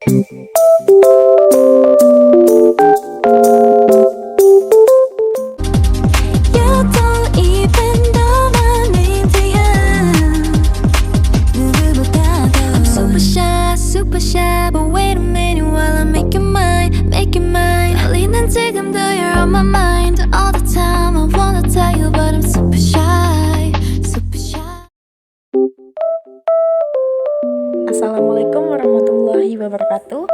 super shy, but wait a minute while I make you mine, make you mine. 달리는 지금도 you're on my mind all the time. I wanna tell you, but I'm super shy, super shy. Assalamualaikum warahmatullahi wabarakatuh.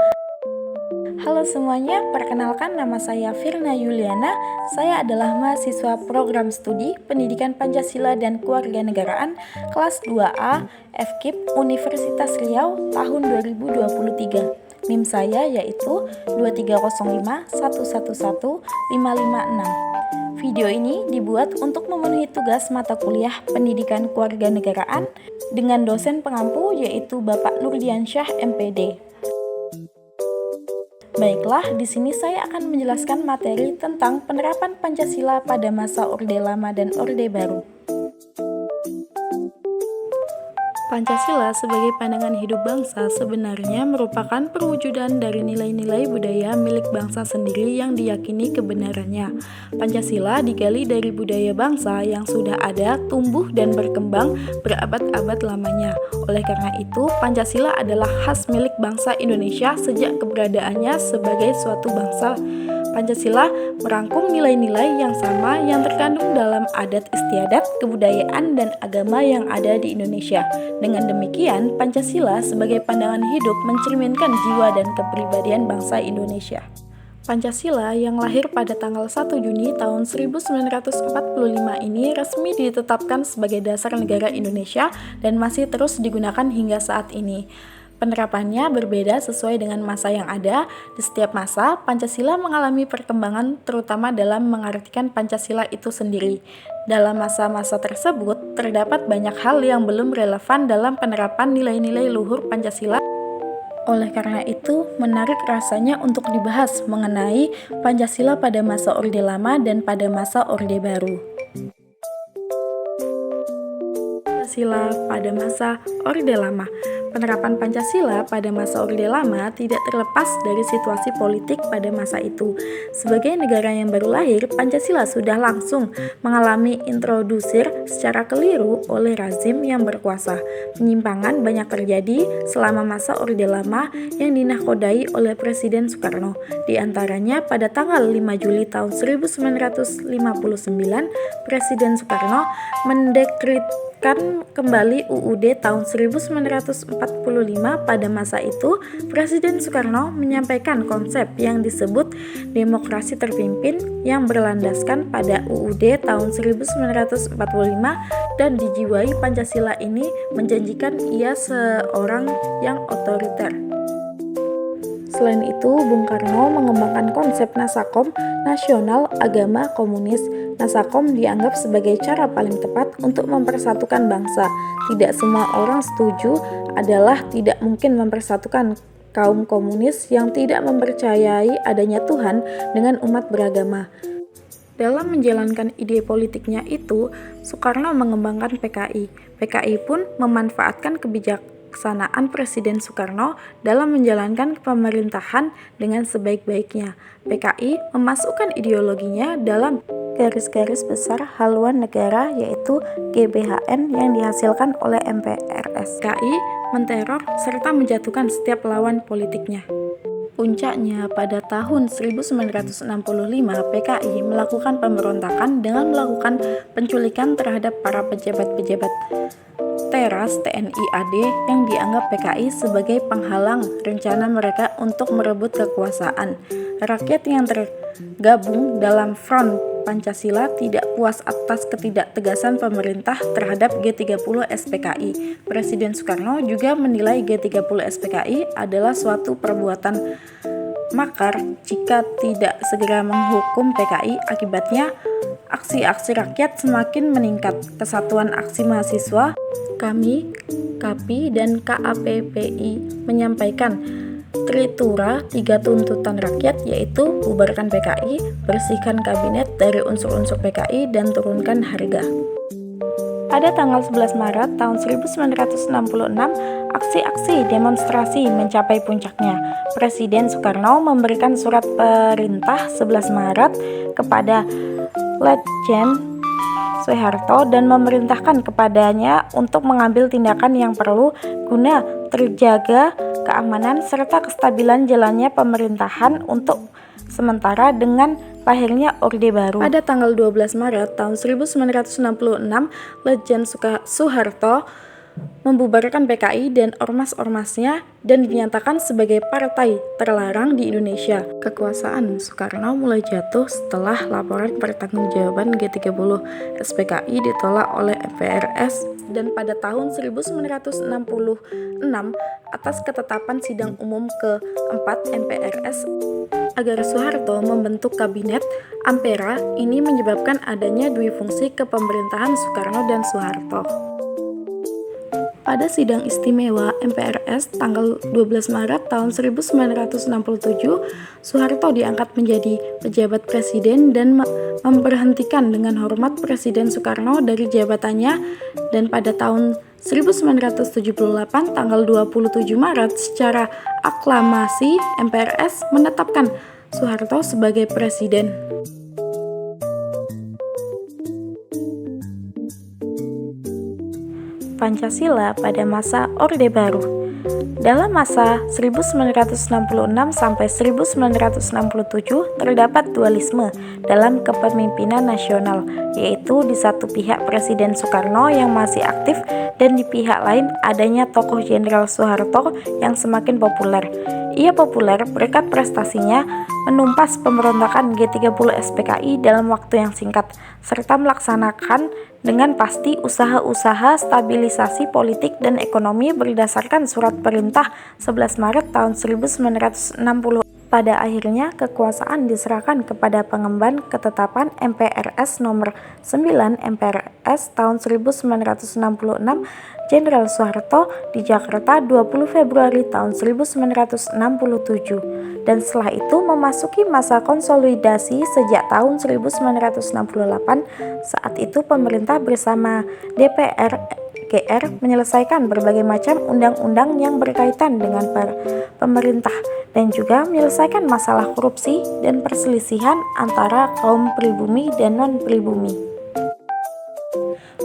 Halo semuanya, perkenalkan nama saya Firna Yuliana. Saya adalah mahasiswa program studi Pendidikan Pancasila dan Kewarganegaraan kelas 2A FKIP Universitas Riau tahun 2023. NIM saya yaitu 23051110556. Video ini dibuat untuk memenuhi tugas mata kuliah Pendidikan Kewarganegaraan dengan dosen pengampu yaitu Bapak Nurdiansyah MPD. Baiklah, di sini saya akan menjelaskan materi tentang penerapan Pancasila pada masa Orde Lama dan Orde Baru. Pancasila sebagai pandangan hidup bangsa sebenarnya merupakan perwujudan dari nilai-nilai budaya milik bangsa sendiri yang diyakini kebenarannya. Pancasila digali dari budaya bangsa yang sudah ada, tumbuh, dan berkembang berabad-abad lamanya. Oleh karena itu, Pancasila adalah khas milik bangsa Indonesia sejak keberadaannya sebagai suatu bangsa. Pancasila merangkum nilai-nilai yang sama yang terkandung dalam adat istiadat, kebudayaan, dan agama yang ada di Indonesia. Dengan demikian, Pancasila sebagai pandangan hidup mencerminkan jiwa dan kepribadian bangsa Indonesia. Pancasila yang lahir pada tanggal 1 Juni tahun 1945 ini resmi ditetapkan sebagai dasar negara Indonesia dan masih terus digunakan hingga saat ini. Penerapannya berbeda sesuai dengan masa yang ada. Di setiap masa, Pancasila mengalami perkembangan terutama dalam mengartikan Pancasila itu sendiri. Dalam masa-masa tersebut, terdapat banyak hal yang belum relevan dalam penerapan nilai-nilai luhur Pancasila. Oleh karena itu, menarik rasanya untuk dibahas mengenai Pancasila pada masa Orde Lama dan pada masa Orde Baru. Pancasila pada masa Orde Lama. Penerapan Pancasila pada masa Orde Lama tidak terlepas dari situasi politik pada masa itu. Sebagai negara yang baru lahir, Pancasila sudah langsung mengalami introdusir secara keliru oleh rezim yang berkuasa. Penyimpangan banyak terjadi selama masa Orde Lama yang dinahkodai oleh Presiden Soekarno. Di antaranya pada tanggal 5 Juli tahun 1959, Presiden Soekarno mendekretkan kembali UUD tahun 1945. Pada masa itu, Presiden Soekarno menyampaikan konsep yang disebut demokrasi terpimpin yang berlandaskan pada UUD tahun 1945 dan dijiwai Pancasila ini menjanjikan ia seorang yang otoriter. Selain itu, Bung Karno mengembangkan konsep Nasakom, Nasional Agama Komunis. Nasakom dianggap sebagai cara paling tepat untuk mempersatukan bangsa. Tidak semua orang setuju adalah tidak mungkin mempersatukan kaum komunis yang tidak mempercayai adanya Tuhan dengan umat beragama. Dalam menjalankan ide politiknya itu, Soekarno mengembangkan PKI. PKI pun memanfaatkan kebijaksanaan Presiden Soekarno dalam menjalankan pemerintahan dengan sebaik-baiknya. PKI memasukkan ideologinya dalam garis-garis besar haluan negara yaitu GBHN yang dihasilkan oleh MPRS. PKI menteror serta menjatuhkan setiap lawan politiknya. Puncaknya pada tahun 1965, PKI melakukan pemberontakan dengan melakukan penculikan terhadap para pejabat-pejabat teras TNI AD yang dianggap PKI sebagai penghalang rencana mereka untuk merebut kekuasaan. Rakyat yang tergabung dalam Front Pancasila tidak puas atas ketidaktegasan pemerintah terhadap G30 SPKI. Presiden Soekarno juga menilai G30 SPKI adalah suatu perbuatan makar jika tidak segera menghukum PKI. Akibatnya, aksi-aksi rakyat semakin meningkat. Kesatuan Aksi Mahasiswa, KAMI, KAPI, dan KAPPI menyampaikan Tritura 3 tuntutan rakyat, yaitu bubarkan PKI, bersihkan kabinet dari unsur-unsur PKI, dan turunkan harga. Pada tanggal 11 Maret tahun 1966, aksi-aksi demonstrasi mencapai puncaknya. Presiden Soekarno memberikan surat perintah 11 Maret kepada Letjen Soeharto dan memerintahkan kepadanya untuk mengambil tindakan yang perlu guna terjaga keamanan serta kestabilan jalannya pemerintahan untuk sementara dengan lahirnya Orde Baru. Pada tanggal 12 Maret tahun 1966, Letjen Soeharto membubarkan PKI dan ormas-ormasnya dan dinyatakan sebagai partai terlarang di Indonesia. Kekuasaan Soekarno mulai jatuh setelah laporan pertanggungjawaban G30 SPKI ditolak oleh MPRS dan pada tahun 1966 atas ketetapan sidang umum ke-4 MPRS agar Soeharto membentuk kabinet Ampera, ini menyebabkan adanya duifungsi kepemerintahan Soekarno dan Soeharto. Pada sidang istimewa MPRS tanggal 12 Maret tahun 1967, Soeharto diangkat menjadi pejabat presiden dan memberhentikan dengan hormat Presiden Soekarno dari jabatannya, dan pada tahun 1978 tanggal 27 Maret secara aklamasi MPRS menetapkan Soeharto sebagai presiden. Pancasila pada masa Orde Baru. Dalam masa 1966 sampai 1967 terdapat dualisme dalam kepemimpinan nasional, yaitu di satu pihak Presiden Soekarno yang masih aktif dan di pihak lain adanya tokoh Jenderal Soeharto yang semakin populer. Ia populer berkat prestasinya menumpas pemberontakan G30 SPKI dalam waktu yang singkat, serta melaksanakan dengan pasti usaha-usaha stabilisasi politik dan ekonomi berdasarkan surat perintah 11 Maret tahun 1960. Pada akhirnya kekuasaan diserahkan kepada pengemban ketetapan MPRS nomor 9 MPRS tahun 1966 Jenderal Soeharto di Jakarta 20 Februari tahun 1967, dan setelah itu memasuki masa konsolidasi sejak tahun 1968. Saat itu pemerintah bersama DPR GR menyelesaikan berbagai macam undang-undang yang berkaitan dengan pemerintah dan juga menyelesaikan masalah korupsi dan perselisihan antara kaum pribumi dan non-pribumi.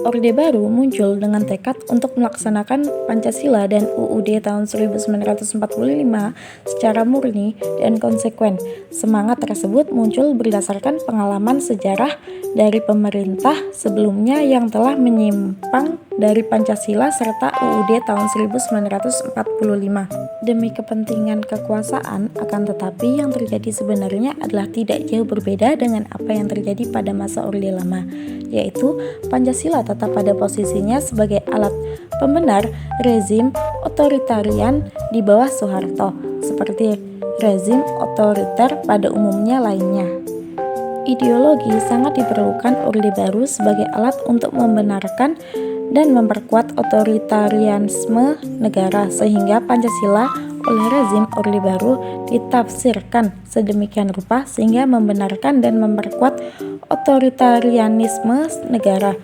Orde Baru muncul dengan tekad untuk melaksanakan Pancasila dan UUD tahun 1945 secara murni dan konsekuen. Semangat tersebut muncul berdasarkan pengalaman sejarah dari pemerintah sebelumnya yang telah menyimpang dari Pancasila serta UUD tahun 1945 demi kepentingan kekuasaan. Akan tetapi yang terjadi sebenarnya adalah tidak jauh berbeda dengan apa yang terjadi pada masa Orde Lama, yaitu Pancasila tetap pada posisinya sebagai alat pembenar rezim otoritarian di bawah Soeharto, seperti rezim otoriter pada umumnya lainnya. Ideologi sangat diperlukan Orde Baru sebagai alat untuk membenarkan dan memperkuat otoritarianisme negara, sehingga Pancasila oleh rezim Orde Baru ditafsirkan sedemikian rupa sehingga membenarkan dan memperkuat otoritarianisme negara.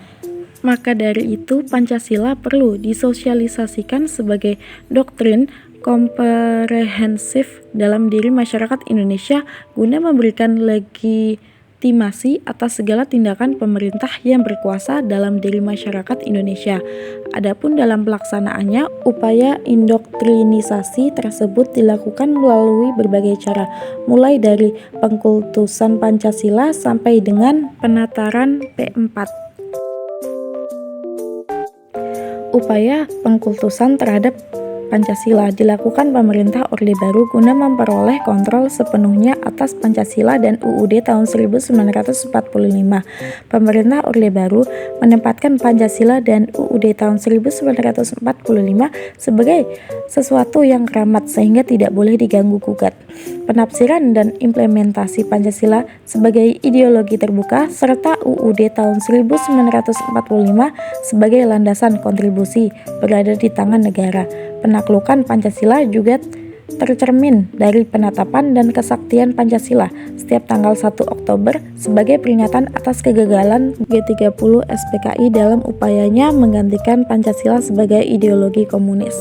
Maka dari itu Pancasila perlu disosialisasikan sebagai doktrin komprehensif dalam diri masyarakat Indonesia guna memberikan legitimasi atas segala tindakan pemerintah yang berkuasa dalam diri masyarakat Indonesia. Adapun dalam pelaksanaannya, upaya indoktrinisasi tersebut dilakukan melalui berbagai cara, mulai dari pengkultusan Pancasila sampai dengan penataran P4. Upaya pengkultusan terhadap Pancasila dilakukan pemerintah Orde Baru guna memperoleh kontrol sepenuhnya atas Pancasila dan UUD tahun 1945. Pemerintah Orde Baru menempatkan Pancasila dan UUD tahun 1945 sebagai sesuatu yang keramat sehingga tidak boleh diganggu-gugat. Penafsiran dan implementasi Pancasila sebagai ideologi terbuka serta UUD tahun 1945 sebagai landasan kontribusi berada di tangan negara. Penaklukan Pancasila juga tercermin dari penetapan dan kesaktian Pancasila setiap tanggal 1 Oktober sebagai peringatan atas kegagalan G30 SPKI dalam upayanya menggantikan Pancasila sebagai ideologi komunis.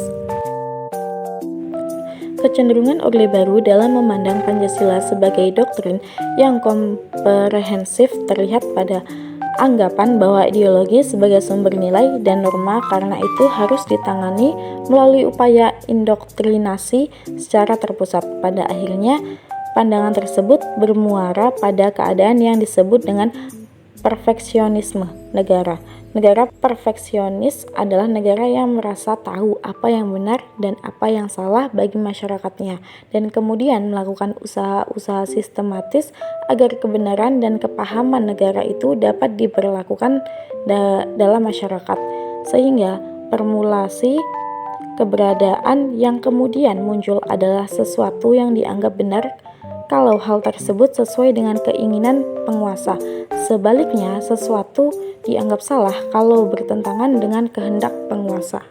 Kecenderungan Orde Baru dalam memandang Pancasila sebagai doktrin yang komprehensif terlihat pada anggapan bahwa ideologi sebagai sumber nilai dan norma karena itu harus ditangani melalui upaya indoktrinasi secara terpusat. Pada akhirnya, pandangan tersebut bermuara pada keadaan yang disebut dengan perfeksionisme negara. Negara perfeksionis adalah negara yang merasa tahu apa yang benar dan apa yang salah bagi masyarakatnya, dan kemudian melakukan usaha-usaha sistematis agar kebenaran dan kepahaman negara itu dapat diberlakukan dalam masyarakat, sehingga formulasi keberadaan yang kemudian muncul adalah sesuatu yang dianggap benar kalau hal tersebut sesuai dengan keinginan penguasa. Sebaliknya, sesuatu dianggap salah kalau bertentangan dengan kehendak penguasa.